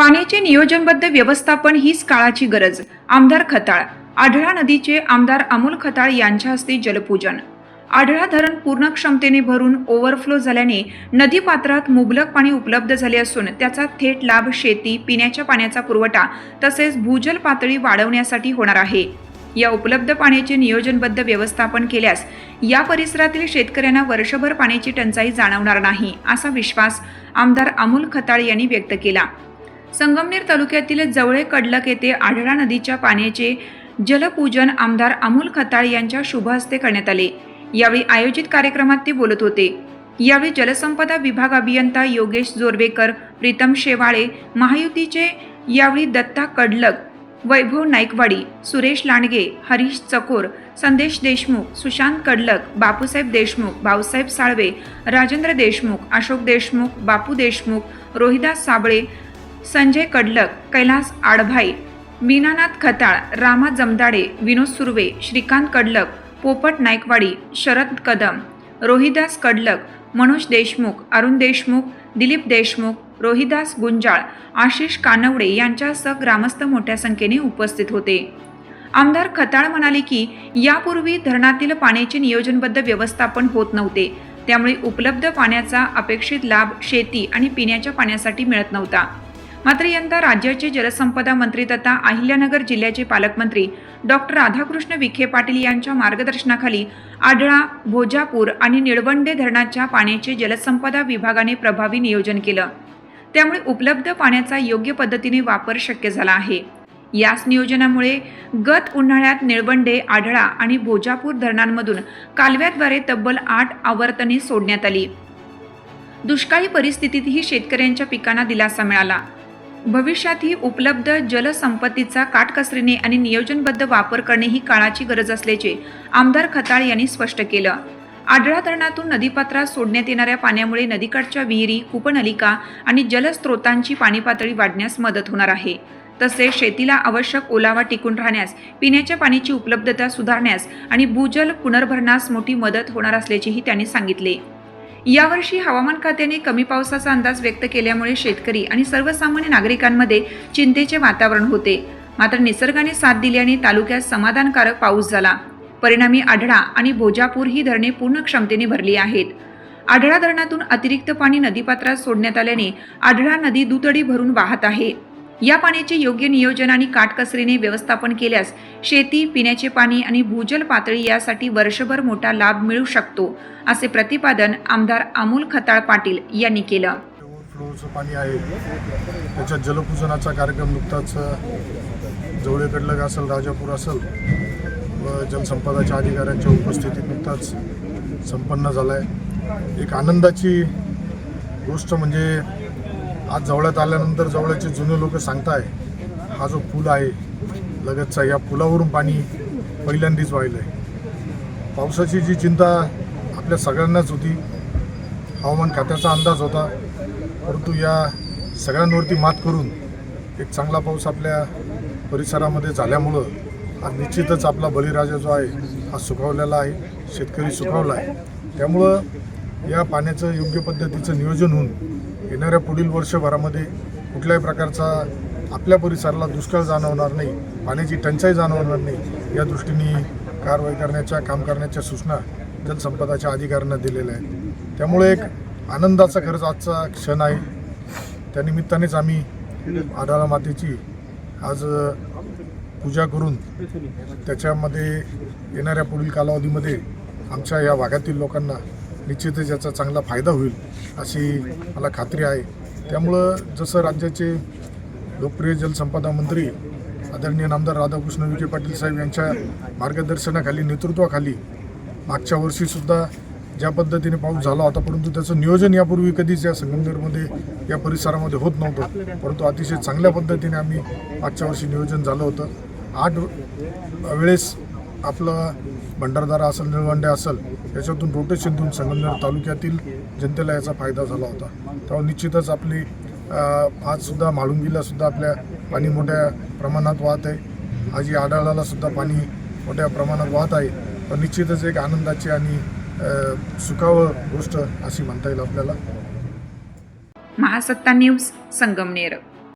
पाण्याचे नियोजनबद्ध व्यवस्थापन हीच काळाची गरज. आमदार खताळ. आढळा नदीचे आमदार अमोल खताळ यांच्या हस्ते जलपूजन. आढळा धरण पूर्ण क्षमतेने भरून ओव्हरफ्लो झाल्याने नदी पात्रात मुबलक पाणी उपलब्ध झाले असून त्याचा थेट लाभ शेती, पिण्याच्या पाण्याचा पुरवठा तसेच भूजल पातळी वाढवण्यासाठी होणार आहे. या उपलब्ध पाण्याचे नियोजनबद्ध व्यवस्थापन केल्यास या परिसरातील शेतकऱ्यांना वर्षभर पाण्याची टंचाई जाणवणार नाही, असा विश्वास आमदार अमोल खताळ यांनी व्यक्त केला. संगमनेर तालुक्यातील जवळे कडलक येथे आढळा नदीच्या पाण्याचे जलपूजन आमदार अमोल खताळ यांच्या शुभ हस्ते करण्यात आले. यावेळी आयोजित कार्यक्रमात ते बोलत होते. यावेळी जलसंपदा विभाग अभियंता योगेश जोरवेकर, प्रीतम शेवाळे, महायुतीचे यावेळी दत्ता कडलक, वैभव नाईकवाडी, सुरेश लांडगे, हरीश चकोर, संदेश देशमुख, सुशांत कडलक, बापूसाहेब देशमुख, भाऊसाहेब साळवे, राजेंद्र देशमुख, अशोक देशमुख, बापू देशमुख, रोहिदास साबळे, संजय कडलक, कैलास आडभाई, मीनानाथ खताळ, रामा जमदाडे, विनोद सुर्वे, श्रीकांत कडलक, पोपट नाईकवाडी, शरद कदम, रोहिदास कडलक, मनोज देशमुख, अरुण देशमुख, दिलीप देशमुख, रोहिदास गुंजाळ, आशिष कानवडे यांच्यासह ग्रामस्थ मोठ्या संख्येने उपस्थित होते. आमदार खताळ म्हणाले की यापूर्वी धरणातील पाण्याचे नियोजनबद्ध व्यवस्थापन होत नव्हते, त्यामुळे उपलब्ध पाण्याचा अपेक्षित लाभ शेती आणि पिण्याच्या पाण्यासाठी मिळत नव्हता. मात्र यंदा राज्याचे जलसंपदा मंत्री तथा अहिल्यानगर जिल्ह्याचे पालकमंत्री डॉक्टर राधाकृष्ण विखे पाटील यांच्या मार्गदर्शनाखाली आढळा, भोजापूर आणि निळवंडे धरणाच्या पाण्याचे जलसंपदा विभागाने प्रभावी नियोजन केलं. त्यामुळे उपलब्ध पाण्याचा योग्य पद्धतीने वापर शक्य झाला आहे. याच नियोजनामुळे गत उन्हाळ्यात निळवंडे, आढळा आणि भोजापूर धरणांमधून कालव्याद्वारे तब्बल 8 आवर्तने सोडण्यात आली. दुष्काळी परिस्थितीतही शेतकऱ्यांच्या पिकांना दिलासा मिळाला. भविष्यातही उपलब्ध जलसंपत्तीचा काटकसरीने आणि नियोजनबद्ध वापर करणे ही काळाची गरज असल्याचे आमदार खताळ यांनी स्पष्ट केलं. आढळा धरणातून नदीपात्रात सोडण्यात येणाऱ्या पाण्यामुळे नदीकाठच्या विहिरी, कूपनलिका आणि जलस्रोतांची पाणी पातळी वाढण्यास मदत होणार आहे. तसेच शेतीला आवश्यक ओलावा टिकून राहण्यास, पिण्याच्या पाण्याची उपलब्धता सुधारण्यास आणि भूजल पुनर्भरणास मोठी मदत होणार असल्याचेही त्यांनी सांगितले. यावर्षी हवामान खात्याने कमी पावसाचा अंदाज व्यक्त केल्यामुळे शेतकरी आणि सर्वसामान्य नागरिकांमध्ये चिंतेचे वातावरण होते. मात्र निसर्गाने साथ दिल्याने तालुक्यात समाधानकारक पाऊस झाला. परिणामी आढळा आणि भोजापूर ही धरणे पूर्ण क्षमतेने भरली आहेत. आढळा धरणातून अतिरिक्त पाणी नदीपात्रात सोडण्यात आल्याने आढळा नदी दुतडी भरून वाहत आहे. या पाण्याचे योग्य नियोजन आणि काटकसरीने व्यवस्थापन केल्यास शेती, पिण्याचे पाणी आणि भूजल पातळी यासाठी वर्षभर मोठा लाभ मिळू शकतो, असे प्रतिपादन आमदार अमोल खताळ पाटील यांनी केलं. ओव्हरफ्लोचं पाणी आहे, त्याच्या जलपूजनाचा कार्यक्रम नुकताच जवळे कडलक असेल, राजापूर असेल व जलसंपदाच्या अधिकाऱ्यांच्या उपस्थितीत नुकताच संपन्न झाला आहे. एक आनंदाची गोष्ट म्हणजे आज जवळ्यात आल्यानंतर जवळचे जुने लोक सांगताय, हा जो पूल आहे लगतचा, या पुलावरून पाणी पहिल्यांदाच वाहिलं आहे. पावसाची जी चिंता आपल्या सगळ्यांनाच होती, हवामान खात्याचा अंदाज होता, परंतु या सगळ्यांवरती मात करून एक चांगला पाऊस आपल्या परिसरामध्ये झाल्यामुळं आज निश्चितच आपला बळीराजा जो आहे हा सुखावलेला आहे, शेतकरी सुखावला आहे. त्यामुळं या पाण्याचं योग्य पद्धतीचं नियोजन होऊन येणाऱ्या पुढील वर्षभरामध्ये कुठल्याही प्रकारचा आपल्या परिसराला दुष्काळ जाणवणार नाही, पाण्याची टंचाई जाणवणार नाही, या दृष्टीने कारवाई करण्याच्या, काम करण्याच्या सूचना जलसंपदाच्या अधिकाऱ्यांना दिलेल्या आहेत. त्यामुळे एक आनंदाचा खरंच आजचा क्षण आहे. त्यानिमित्तानेच आम्ही आढळा मातेची आज पूजा करून त्याच्यामध्ये येणाऱ्या पुढील कालावधीमध्ये आमच्या या भागातील लोकांना निश्चितच याचा चांगला फायदा होईल अशी मला खात्री आहे. त्यामुळं जसं राज्याचे लोकप्रिय जलसंपदा मंत्री आदरणीय नामदार राधाकृष्ण विखे पाटील साहेब यांच्या मार्गदर्शनाखाली, नेतृत्वाखाली मागच्या वर्षीसुद्धा ज्या पद्धतीने पाऊस झाला होता, परंतु त्याचं नियोजन यापूर्वी कधीच या संगमनेरमध्ये, या परिसरामध्ये होत नव्हतं, परंतु अतिशय चांगल्या पद्धतीने आम्ही मागच्या वर्षी नियोजन झालं होतं. 8 वेळेस आपलं भंडारदरा असेल, निळवंडे असेल, याच्यातून रोटेशन देऊन संगमनेर तालुक्यातील जनतेला याचा फायदा झाला होता. तेव्हा निश्चितच आपली आजसुद्धा म्हाळुंगीलासुद्धा आपल्या पाणी मोठ्या प्रमाणात वाहत आहे. आजी आढळालासुद्धा पाणी मोठ्या प्रमाणात वाहत आहे. पण निश्चितच एक आनंदाची आणि सुखावं गोष्ट अशी म्हणता येईल आपल्याला. महासत्ता न्यूज, संगमनेर.